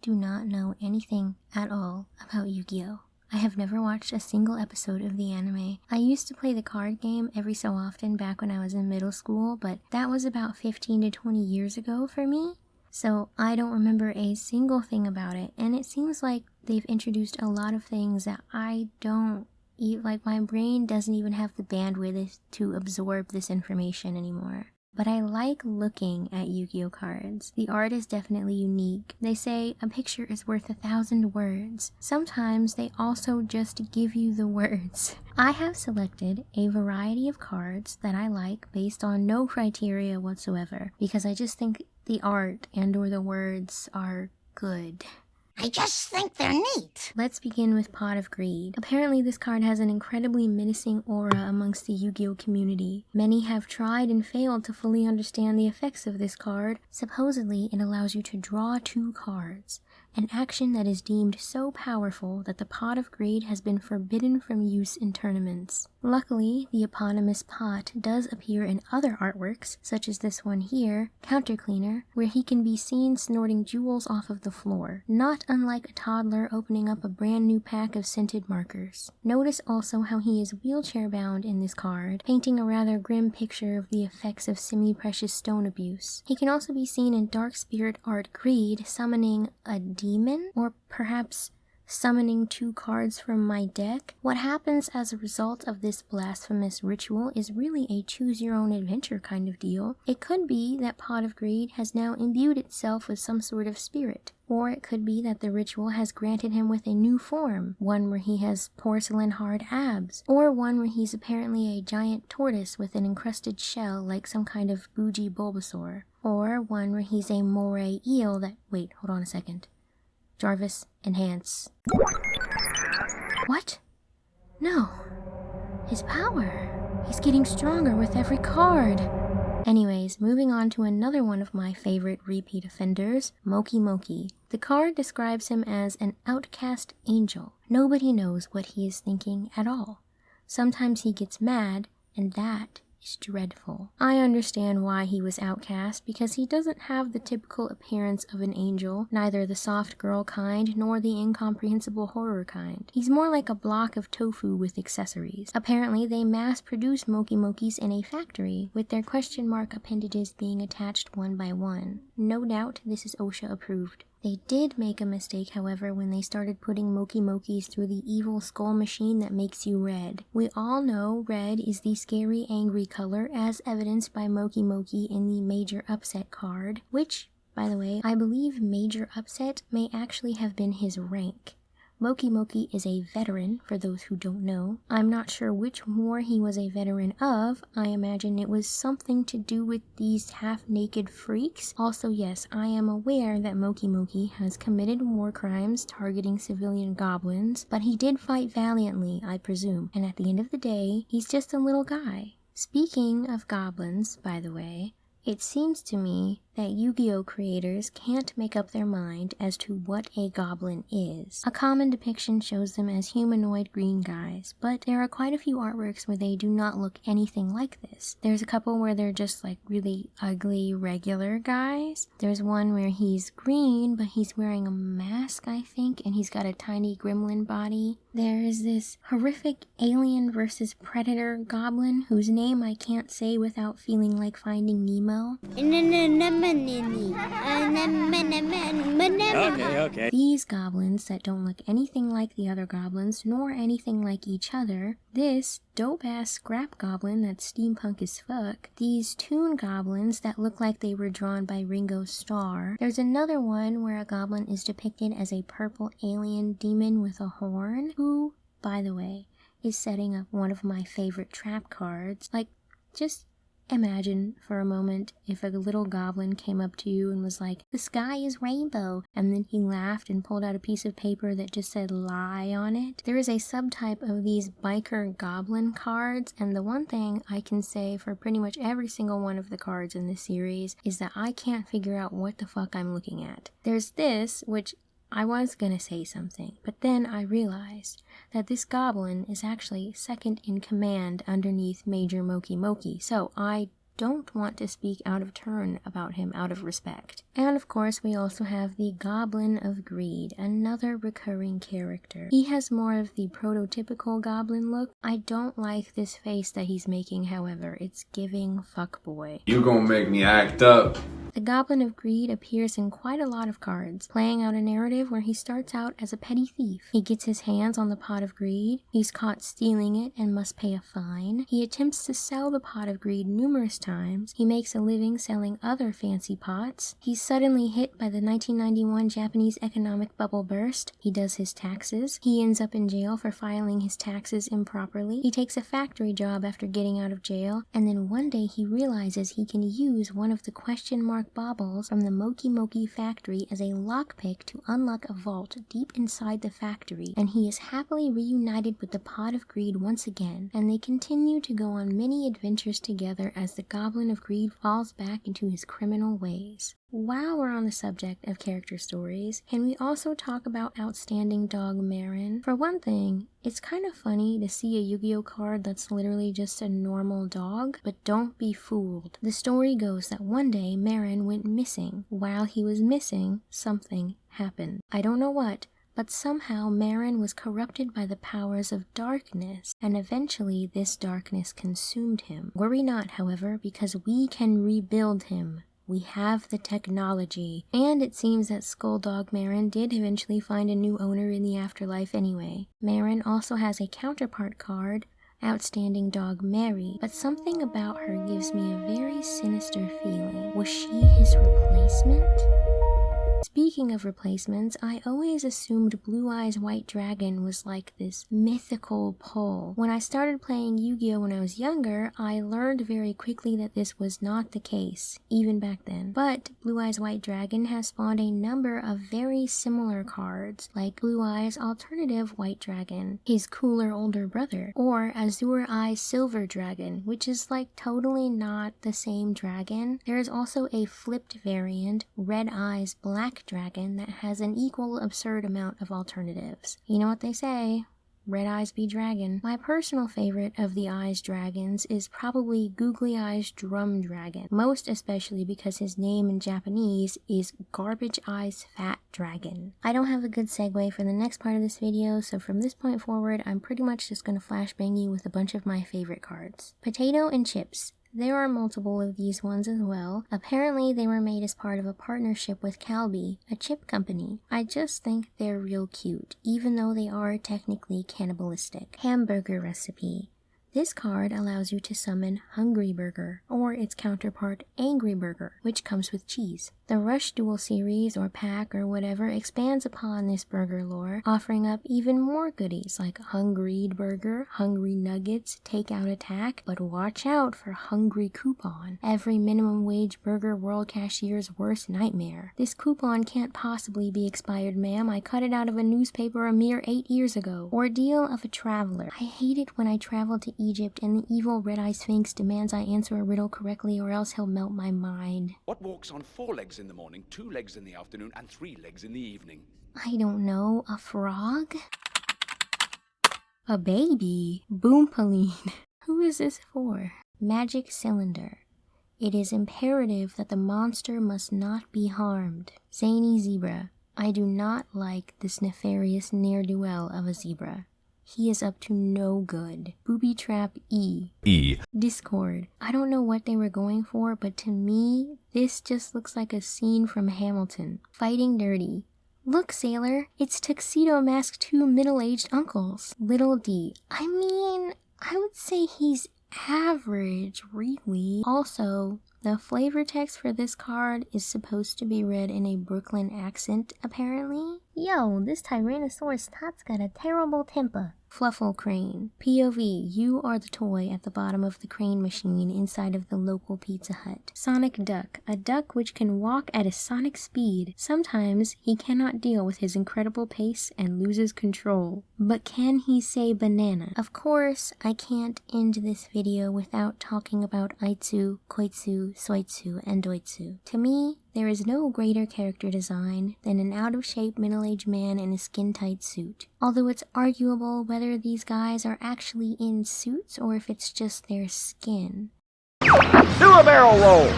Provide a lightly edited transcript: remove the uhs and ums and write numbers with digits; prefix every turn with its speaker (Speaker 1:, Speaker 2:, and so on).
Speaker 1: do not know anything at all about Yu-Gi-Oh! I have never watched a single episode of the anime. I used to play the card game every so often back when I was in middle school, but that was about 15 to 20 years ago for me. So I don't remember a single thing about it, and it seems like they've introduced a lot of things that I don't eat, like my brain doesn't even have the bandwidth to absorb this information anymore. But I like looking at Yu-Gi-Oh cards. The art is definitely unique. They say a picture is worth 1,000 words. Sometimes they also just give you the words. I have selected a variety of cards that I like based on no criteria whatsoever, because I just think the art and or the words are good.
Speaker 2: I just think they're neat.
Speaker 1: Let's begin with Pot of Greed. Apparently this card has an incredibly menacing aura amongst the Yu-Gi-Oh community. Many have tried and failed to fully understand the effects of this card. Supposedly, it allows you to draw 2 cards, an action that is deemed so powerful that the Pot of Greed has been forbidden from use in tournaments. Luckily, the eponymous pot does appear in other artworks, such as this one here, Counter Cleaner, where he can be seen snorting jewels off of the floor, not unlike a toddler opening up a brand new pack of scented markers. Notice also how he is wheelchair bound in this card, painting a rather grim picture of the effects of semi-precious stone abuse. He can also be seen in Dark Spirit Art Greed summoning a demon, or perhaps summoning 2 cards from my deck. What happens as a result of this blasphemous ritual is really a choose your own adventure kind of deal. It could be that Pot of Greed has now imbued itself with some sort of spirit, or it could be that the ritual has granted him with a new form, one where he has porcelain hard abs, or one where he's apparently a giant tortoise with an encrusted shell like some kind of bougie Bulbasaur, or one where he's a moray eel that— wait, hold on a second. Jarvis, enhance. What? No. His power. He's getting stronger with every card. Anyways, moving on to another one of my favorite repeat offenders, Moki Moki. The card describes him as an outcast angel. Nobody knows what he is thinking at all. Sometimes he gets mad, and that is dreadful. I understand why he was outcast, because he doesn't have the typical appearance of an angel, neither the soft girl kind nor the incomprehensible horror kind. He's more like a block of tofu with accessories. Apparently, they mass-produce Moki Mokis in a factory, with their question mark appendages being attached one by one. No doubt this is OSHA approved. They did make a mistake, however, when they started putting Moki Mokis through the evil skull machine that makes you red. We all know red is the scary, angry color, as evidenced by Moki Moki in the Major Upset card, which, by the way, I believe Major Upset may actually have been his rank. Moki Moki is a veteran, for those who don't know. I'm not sure which war he was a veteran of. I imagine it was something to do with these half-naked freaks. Also, yes, I am aware that Moki Moki has committed war crimes targeting civilian goblins, but he did fight valiantly, I presume, and at the end of the day, he's just a little guy. Speaking of goblins, by the way, it seems to me that Yu-Gi-Oh creators can't make up their mind as to what a goblin is. A common depiction shows them as humanoid green guys, but there are quite a few artworks where they do not look anything like this. There's a couple where they're just like really ugly regular guys. There's one where he's green, but he's wearing a mask, I think, and he's got a tiny gremlin body. There's this horrific alien versus predator goblin whose name I can't say without feeling like Finding Nemo.
Speaker 2: Okay.
Speaker 1: These goblins that don't look anything like the other goblins, nor anything like each other. This dope-ass scrap goblin that's steampunk as fuck. These toon goblins that look like they were drawn by Ringo Starr. There's another one where a goblin is depicted as a purple alien demon with a horn, who, by the way, is setting up one of my favorite trap cards. Like, just imagine for a moment if a little goblin came up to you and was like, "The sky is rainbow," and then he laughed and pulled out a piece of paper that just said "lie" on it. There is a subtype of these biker goblin cards, and the one thing I can say for pretty much every single one of the cards in this series is that I can't figure out what the fuck I'm looking at. There's this, which I was gonna say something, but then I realized that this goblin is actually second in command underneath Major Moki Moki, so I don't want to speak out of turn about him out of respect. And of course, we also have the Goblin of Greed, another recurring character. He has more of the prototypical goblin look. I don't like this face that he's making, however. It's giving fuckboy.
Speaker 3: You gonna make me act up.
Speaker 1: The Goblin of Greed appears in quite a lot of cards, playing out a narrative where he starts out as a petty thief. He gets his hands on the pot of greed, he's caught stealing it and must pay a fine. He attempts to sell the pot of greed numerous times. He makes a living selling other fancy pots. He's suddenly hit by the 1991 Japanese economic bubble burst. He does his taxes. He ends up in jail for filing his taxes improperly. He takes a factory job after getting out of jail, and then one day he realizes he can use one of the question mark baubles from the Moki Moki factory as a lockpick to unlock a vault deep inside the factory, and he is happily reunited with the pot of greed once again, and they continue to go on many adventures together as the Goblin of Greed falls back into his criminal ways. While we're on the subject of character stories, can we also talk about outstanding dog Marin? For one thing, it's kind of funny to see a Yu-Gi-Oh card that's literally just a normal dog, but don't be fooled. The story goes that one day Marin went missing. While he was missing, something happened. I don't know what, but somehow Marin was corrupted by the powers of darkness, and eventually this darkness consumed him. Worry not, however, because we can rebuild him. We have the technology, and it seems that Skulldog Marin did eventually find a new owner in the afterlife anyway. Marin also has a counterpart card, Outstanding Dog Mary, but something about her gives me a very sinister feeling. Was she his replacement? Speaking of replacements, I always assumed Blue Eyes White Dragon was like this mythical pull. When I started playing Yu-Gi-Oh when I was younger, I learned very quickly that this was not the case, even back then. But Blue Eyes White Dragon has spawned a number of very similar cards, like Blue Eyes Alternative White Dragon, his cooler older brother, or Azure Eyes Silver Dragon, which is like totally not the same dragon. There is also a flipped variant, Red Eyes Black Dragon, that has an equal absurd amount of alternatives. You know what they say, Red Eyes be Dragon. My personal favorite of the Eyes Dragons is probably Googly Eyes Drum Dragon, most especially because his name in Japanese is Garbage Eyes Fat Dragon. I don't have a good segue for the next part of this video, so from this point forward, I'm pretty much just gonna flashbang you with a bunch of my favorite cards. Potato and Chips. There are multiple of these ones as well. Apparently they were made as part of a partnership with Calbee, a chip company. I just think they're real cute, even though they are technically cannibalistic. Hamburger Recipe. This card allows you to summon Hungry Burger, or its counterpart Angry Burger, which comes with cheese. The Rush Duel series or pack or whatever expands upon this burger lore, offering up even more goodies like Hungry Burger, Hungry Nuggets, Takeout Attack, but watch out for Hungry Coupon, every minimum wage burger world cashier's worst nightmare. This coupon can't possibly be expired, ma'am. I cut it out of a newspaper a mere 8 years ago. Ordeal of a Traveler. I hate it when I travel to Egypt and the evil red-eye sphinx demands I answer a riddle correctly or else he'll melt my mind.
Speaker 4: What walks on 4 legs in the morning, 2 legs in the afternoon, and 3 legs in the evening?
Speaker 1: I don't know. A frog? A baby? Boompaline. Who is this for? Magic Cylinder. It is imperative that the monster must not be harmed. Zany Zebra. I do not like this nefarious ne'er-do-well of a zebra. He is up to no good. Booby Trap E. Discord. I don't know what they were going for, but to me, this just looks like a scene from Hamilton. Fighting Dirty. Look, Sailor, it's Tuxedo Mask 2 middle-aged uncles. Little D. I mean, I would say he's average, really. Also, the flavor text for this card is supposed to be read in a Brooklyn accent, apparently. Yo, this Tyrannosaurus Tot's got a terrible temper. Fluffle Crane. POV, you are the toy at the bottom of the crane machine inside of the local Pizza Hut. Sonic Duck, a duck which can walk at a sonic speed. Sometimes he cannot deal with his incredible pace and loses control. But can he say banana? Of course, I can't end this video without talking about Aitsu, Koitsu, Soitsu, and Doitsu. To me, there is no greater character design than an out-of-shape middle-aged man in a skin-tight suit. Although it's arguable whether these guys are actually in suits or if it's just their skin.
Speaker 5: Do a barrel roll.